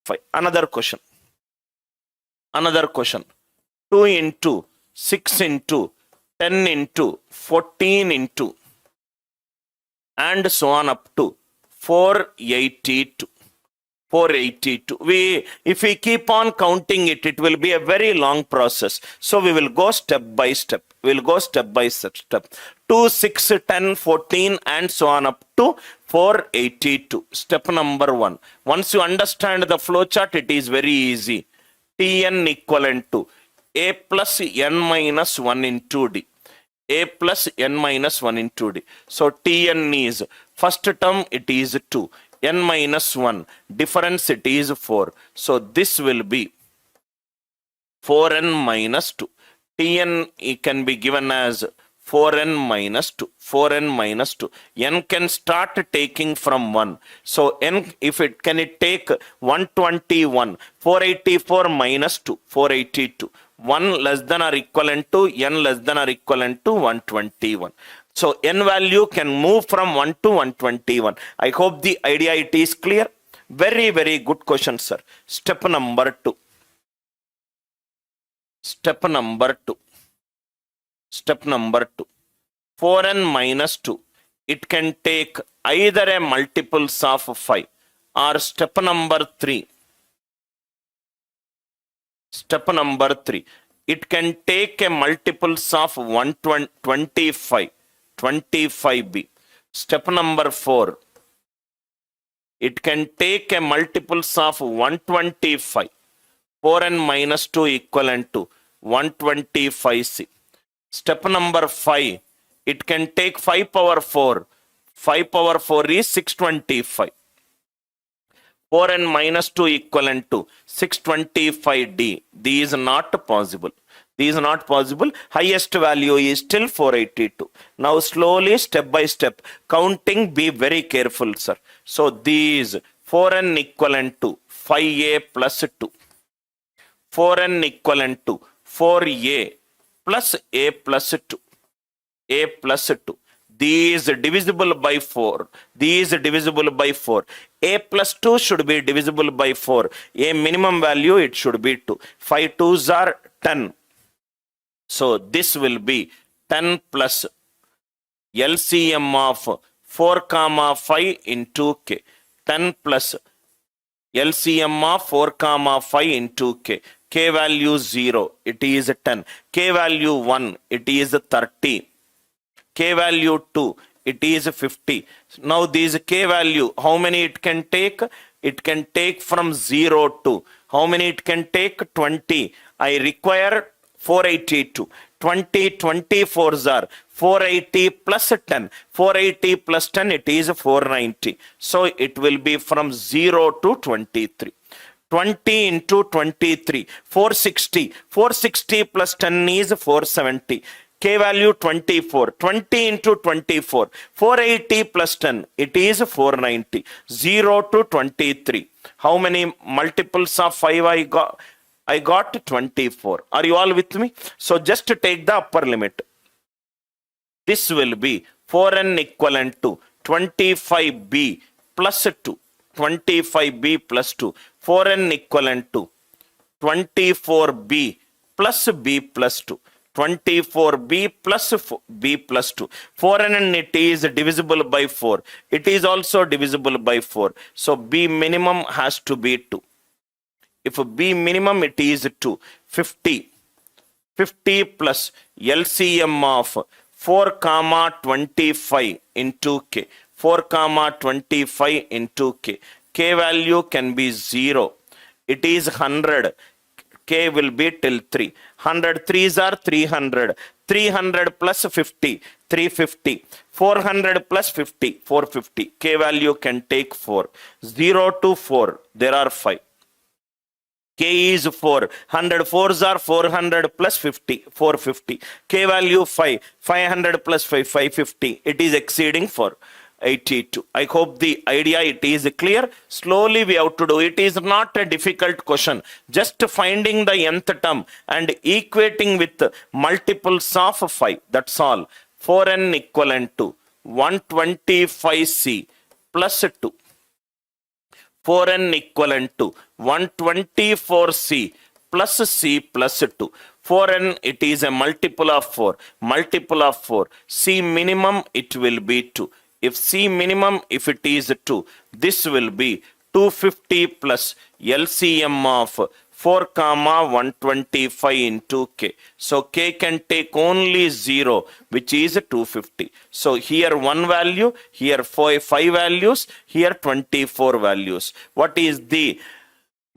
5. Another question. 2 into 6 into 10 into 14 into and so on up to 482. 482. If we keep on counting it, it will be a very long process. So we will go step by step. 2, 6, 10, 14 and so on up to 482. Step number 1. Once you understand the flow chart, it is very easy. Tn equivalent to a plus n minus 1 into d. A plus n minus 1 into d. So Tn is, first term it is 2. N minus 1. Difference it is 4. So this will be 4n minus 2. Tn can be given as 4n minus 2. 4n minus 2. N can start taking from 1. So n, if it can it take 121. 484 minus 2. 482. 1 less than or equivalent to n less than or equivalent to 121. So n value can move from 1 to 121. I hope the idea it is clear. Very, very good question, sir. Step number 2. Step number 2. 4n minus 2. It can take either a multiples of 5 or step number 3. Step number 3. It can take a multiples of 125. 25b. Step number 4. It can take a multiples of 125. 4n minus 2 equivalent to 125c. Step number 5. It can take 5 power 4. 5 power 4 is 625. 4n minus 2 equivalent to 625d. These is not possible. These are not possible. Highest value is still 482. Now slowly, step by step, counting, be very careful, sir. So these 4n equivalent to 5a plus 2. 4n equivalent to 4a plus a plus 2. A plus 2. These divisible by 4. These divisible by 4. A plus 2 should be divisible by 4. A minimum value, it should be 2. 5 2s are 10. So this will be 10 plus LCM of 4 comma 5 into k. 10 plus LCM of 4 comma 5 into k. K value 0, it is 10. K value 1, it is 30. K value 2, it is 50. Now these k value, how many it can take? It can take from 0 to, how many it can take? 20. I require 482. 20 24s are 480 plus 10. 480 plus 10, it is 490. So it will be from 0 to 23. 20 into 23, 460. 460 plus 10 is 470. K value 24. 20 into 24, 480 plus 10, it is 490. 0 to 23. How many multiples of 5 I got? I got 24. Are you all with me? So just to take the upper limit. This will be 4n equivalent to 25b plus 2. 25b plus 2. 4n equivalent to 24b plus b plus 2. 24b plus b plus 2. 4n it is divisible by 4. It is also divisible by 4. So b minimum has to be 2. If b minimum it is 2. 50. 50 plus LCM of 4 comma 25 into k. 4 comma 25 into k. K value can be 0. It is 100. K will be till 3. 100 3s are 300. 300 plus 50. 350. 400 plus 50. 450. K value can take 4. 0 to 4. There are 5. K is 4. 100 4s are 400 plus 50. 450. K value 5. 500 plus 5. 550. It is exceeding 482. I hope the idea it is clear. Slowly we have to do. It is not a difficult question. Just finding the nth term and equating with multiples of 5. That's all. 4n equivalent to 125c plus 2. 4n equivalent to 124c plus c plus 2. 4n, it is a multiple of 4. Multiple of 4. C minimum, it will be 2. If C minimum, if it is 2, this will be 250 plus LCM of 4 comma 125 into K. So K can take only 0, which is 250. So here 1 value, here 5 values, here 24 values. What is the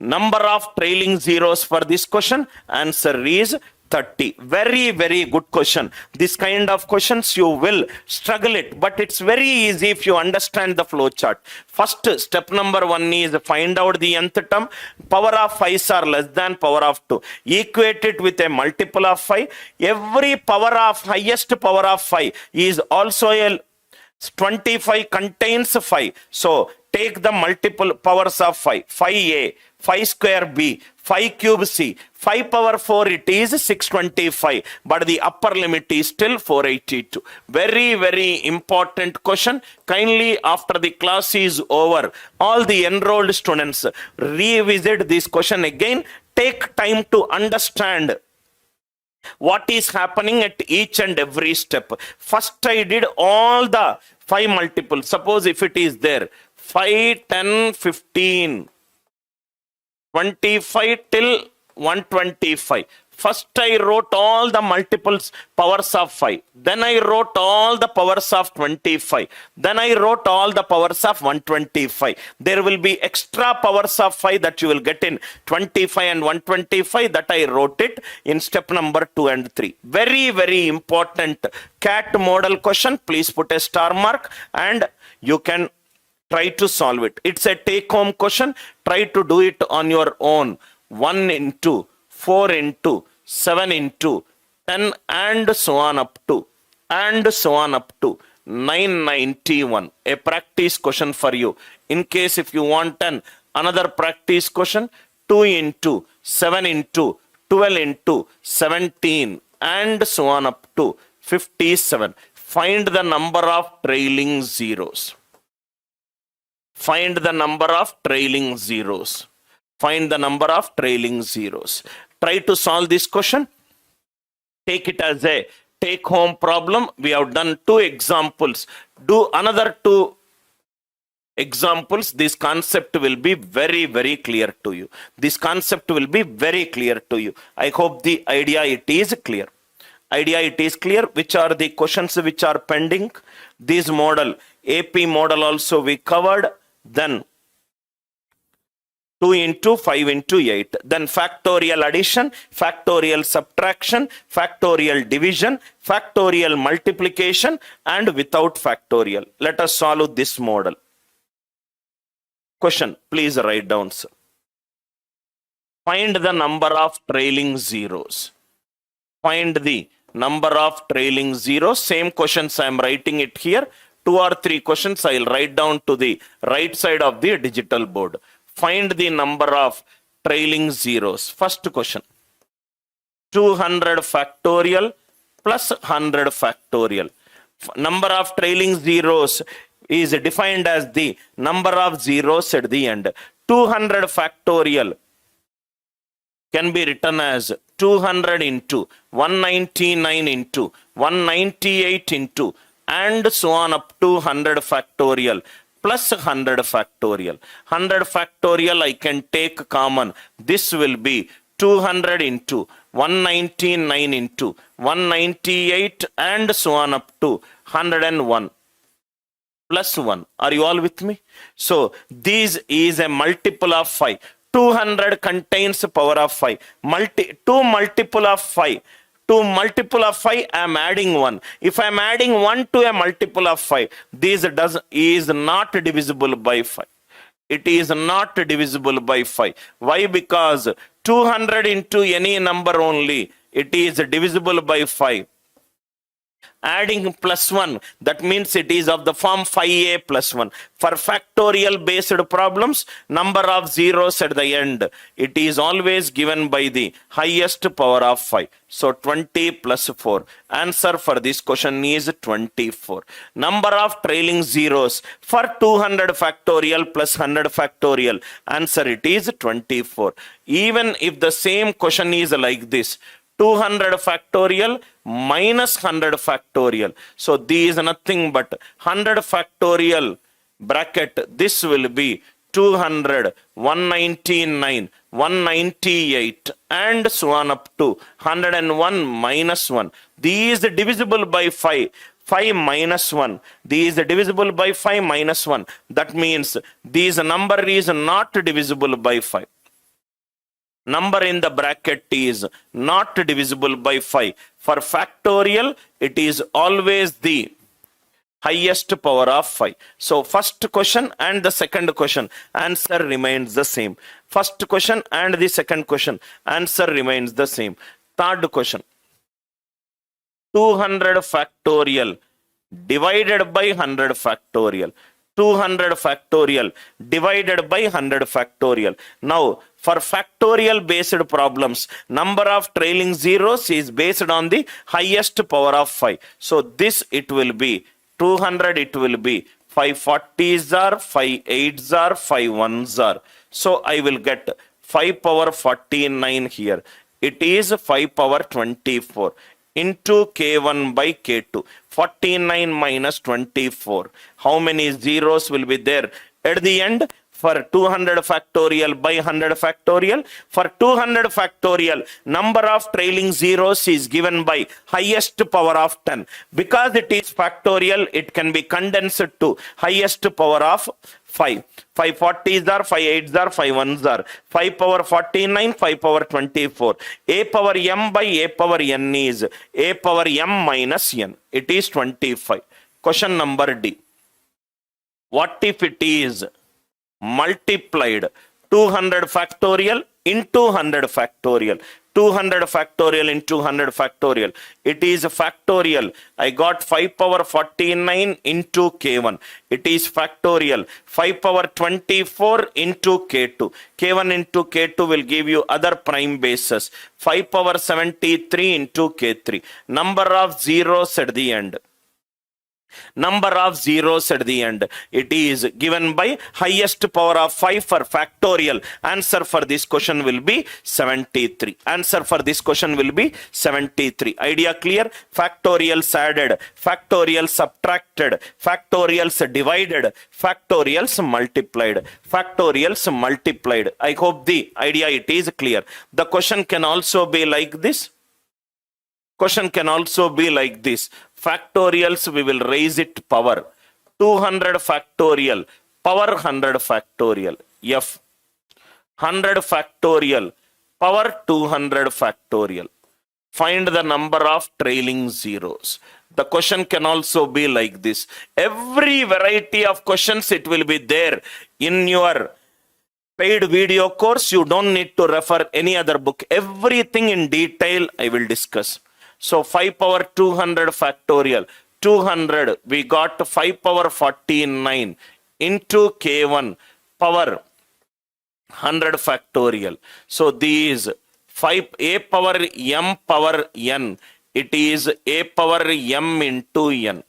number of trailing zeros for this question? Answer is 30. Very, very good question. This kind of questions you will struggle it, but it's very easy if you understand the flow chart. First, step number 1 is find out the nth term. Power of 5s are less than power of 2. Equate it with a multiple of 5. Every power of highest power of 5 is also a 25 contains 5. So take the multiple powers of 5. 5a, 5 square b, 5 cube c, 5 power 4, it is 625, but the upper limit is still 482. Very, very important question. Kindly, after the class is over, all the enrolled students revisit this question again. Take time to understand what is happening at each and every step. First, I did all the 5 multiples. Suppose if it is there, 5, 10, 15, 25 till 125. First I wrote all the multiples powers of 5. Then I wrote all the powers of 25. Then I wrote all the powers of 125. There will be extra powers of 5 that you will get in 25 and 125, that I wrote it in step number 2 and 3. Very, very important CAT model question. Please put a star mark and you can try to solve it. It's a take-home question. Try to do it on your own. 1 into 4 into 7 into 10 and so on up to 991. A practice question for you. In case if you want another practice question, 2 into 7 into 12 into 17 and so on up to 57. Find the number of trailing zeros. Find the number of trailing zeros. Find the number of trailing zeros. Try to solve this question. Take it as a take-home problem. We have done 2 examples. Do another 2 examples. This concept will be very, very clear to you. This concept will be very clear to you. I hope the idea it is clear. Idea it is clear. Which are the questions which are pending? This model, AP model also we covered. Then 2 into 5 into 8. Then factorial addition, factorial subtraction, factorial division, factorial multiplication, and without factorial. Let us solve this model. Question, please write down, sir. Find the number of trailing zeros. Find the number of trailing zeros. Same questions I am writing it here. 2 or 3 questions I will write down to the right side of the digital board. Find the number of trailing zeros. First question. 200 factorial plus 100 factorial. Number of trailing zeros is defined as the number of zeros at the end. 200 factorial can be written as 200 into 199 into 198 into and so on up to 100 factorial plus 100 factorial. 100 factorial I can take common. This will be 200 into 199 into 198 and so on up to 101 plus 1. Are you all with me? So this is a multiple of 5. 200 contains power of 5. 2 multiple of 5. To multiple of 5, I am adding 1. If I am adding 1 to a multiple of 5, this is not divisible by 5. It is not divisible by 5. Why? Because 200 into any number only, it is divisible by 5. Adding plus 1, that means it is of the form 5a plus 1. For factorial based problems, number of zeros at the end, it is always given by the highest power of 5. So 20 plus 4. Answer for this question is 24. Number of trailing zeros for 200 factorial plus 100 factorial. Answer it is 24. Even if the same question is like this, 200 factorial minus 100 factorial. So these is nothing but 100 factorial bracket. This will be 200, 199, 198 and so on up to 101 minus 1. These divisible by 5. 5 minus 1. These divisible by 5 minus 1. That means this number is not divisible by 5. Number in the bracket is not divisible by 5. For factorial, it is always the highest power of 5. So first question and the second question, answer remains the same. First question and the second question, answer remains the same. Third question, 200 factorial divided by 100 factorial. 200 factorial divided by 100 factorial. Now, for factorial based problems, number of trailing zeros is based on the highest power of 5. So this it will be 200, it will be 5 40s are, 5 8s are, 5 1s are. So I will get 5 power 49 here. It is 5 power 24 into K1 by K2. 49 minus 24. How many zeros will be there at the end? For 200 factorial by 100 factorial. For 200 factorial, number of trailing zeros is given by highest power of 10. Because it is factorial, it can be condensed to highest power of 5. 5 40s are, 5 8s are, 5 1s are. 5 power 49, 5 power 24. A power m by a power n is a power m minus n. It is 25. Question number D. What if it is multiplied 200 factorial into 100 factorial? 200 factorial into 100 factorial. It is factorial. I got 5 power 49 into K1. It is factorial. 5 power 24 into K2. K1 into K2 will give you other prime bases. 5 power 73 into K3. Number of zeros at the end. Number of zeros at the end, it is given by highest power of 5 for factorial. Answer for this question will be 73. Answer for this question will be 73. Idea clear? Factorials added, factorials subtracted, factorials divided, factorials multiplied, factorials multiplied. I hope the idea it is clear. The question can also be like this. Question can also be like this. Factorials, we will raise it power 200 factorial, power 100 factorial. F 100 factorial, power 200 factorial. Find the number of trailing zeros. The question can also be like this. Every variety of questions, it will be there in your paid video course. You don't need to refer any other book. Everything in detail I will discuss. So 5 power 200 factorial. 200, we got 5 power 49 into K1 power 100 factorial. So these 5 a power m power n. It is a power m into n.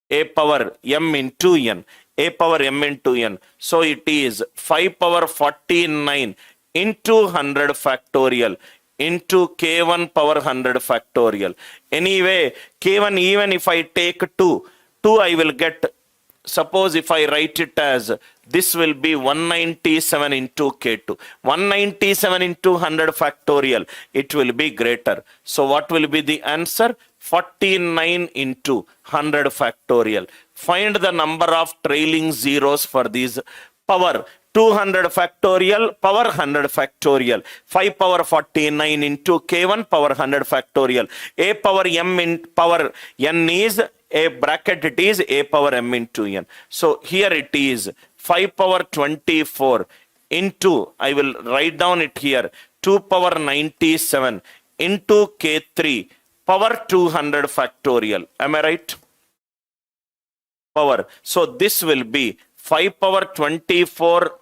A power m into n. A power m into n. So it is 5 power 49 into 100 factorial into K1 power 100 factorial. Anyway, K1, even if I take 2 I will get, suppose if I write it as, this will be 197 into K2. 197 into 100 factorial, it will be greater. So what will be the answer? 49 into 100 factorial. Find the number of trailing zeros for these power 200 factorial, power 100 factorial. 5 power 49 into K1 power 100 factorial. A power m in power n is a bracket, it is a power m into n. So here it is 5 power 24 into, I will write down it here, 2 power 97 into K3 power 200 factorial. Am I right? Power. So this will be 5 power 24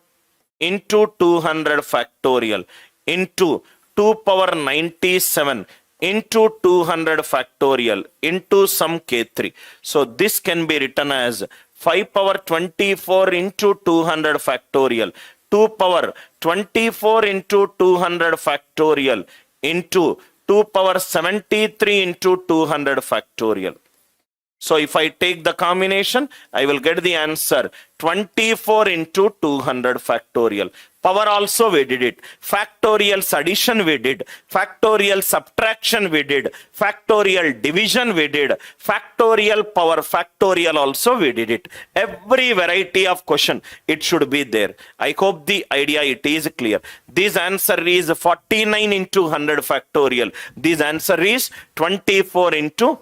into 200 factorial into 2 power 97 into 200 factorial into some K3. So this can be written as 5 power 24 into 200 factorial, 2 power 24 into 200 factorial into 2 power 73 into 200 factorial. So if I take the combination, I will get the answer 24 into 200 factorial. Power also we did it. Factorials addition we did. Factorial subtraction we did. Factorial division we did. Factorial power factorial also we did it. Every variety of question, it should be there. I hope the idea it is clear. This answer is 49 into 100 factorial. This answer is 24 into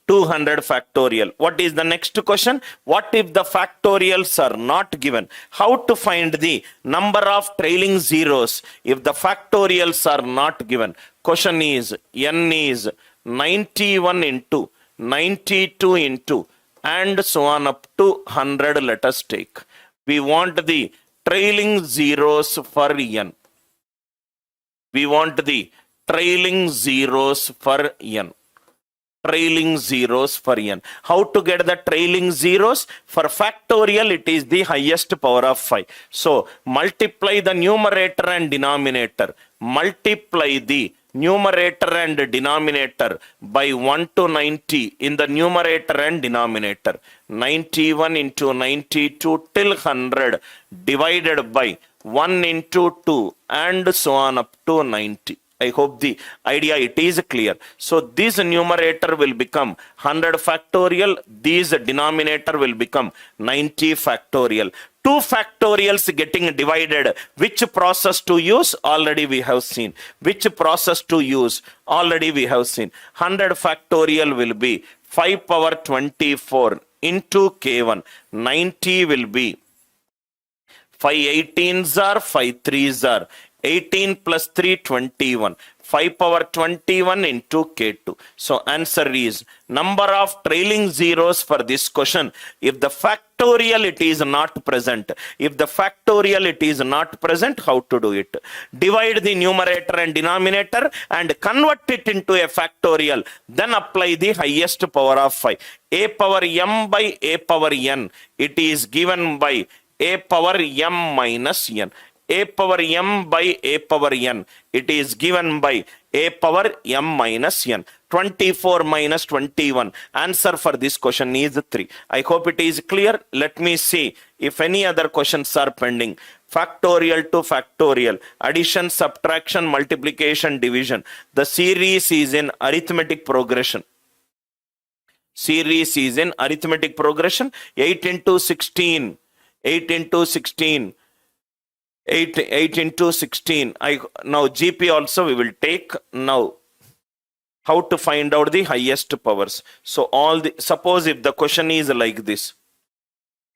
200 factorial. What is the next question? What if the factorials are not given? How to find the number of trailing zeros if the factorials are not given? Question is, n is 91 into 92 into and so on up to 100, let us take. We want the trailing zeros for n. We want the trailing zeros for n. Trailing zeros for n. How to get the trailing zeros? For factorial, it is the highest power of 5. So, multiply the numerator and denominator. Multiply the numerator and denominator by 1 to 90 in the numerator and denominator. 91 into 92 till 100 divided by 1 into 2 and so on up to 90. I hope the idea it is clear. So this numerator will become 100 factorial. This denominator will become 90 factorial. 2 factorials getting divided. Which process to use? Already we have seen. Which process to use? Already we have seen. 100 factorial will be 5 power 24 into K1. 90 will be 5 18s are 5 3s are 18 plus 3, 21. 5 power 21 into K2. So answer is number of trailing zeros for this question. If the factorial it is not present. If the factorial it is not present, how to do it? Divide the numerator and denominator and convert it into a factorial. Then apply the highest power of 5. A power m by a power n. It is given by a power m minus n. A power m by a power n. It is given by a power m minus n. 24 minus 21. Answer for this question is 3. I hope it is clear. Let me see if any other questions are pending. Factorial to factorial. Addition, subtraction, multiplication, division. The series is in arithmetic progression. Series is in arithmetic progression. 8 into 16. 8 into 16. 8 into 16. Now GP also we will take. Now how to find out the highest powers? So suppose if the question is like this.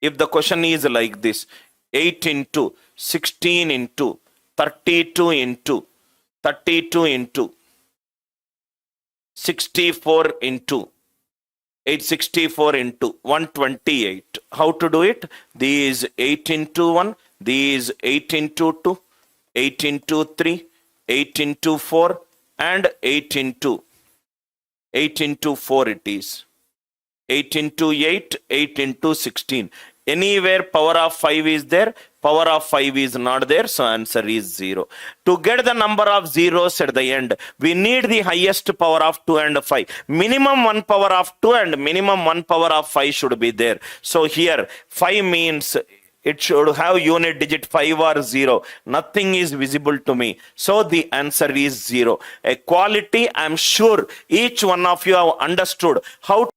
If the question is like this. 8 into 16 into 32 into 32 into 64 into 864 into 128. How to do it? These 8 into 1. These 8 into 2, 8 into 3, 8 into 4, and 8 into 4 it is. 8 into 8, 8 into 16. Anywhere power of 5 is there, power of 5 is not there, so answer is 0. To get the number of zeros at the end, we need the highest power of 2 and 5. Minimum 1 power of 2 and minimum 1 power of 5 should be there. So here 5 means it should have unit digit 5 or 0. Nothing is visible to me. So the answer is 0. Equality, I am sure each one of you have understood how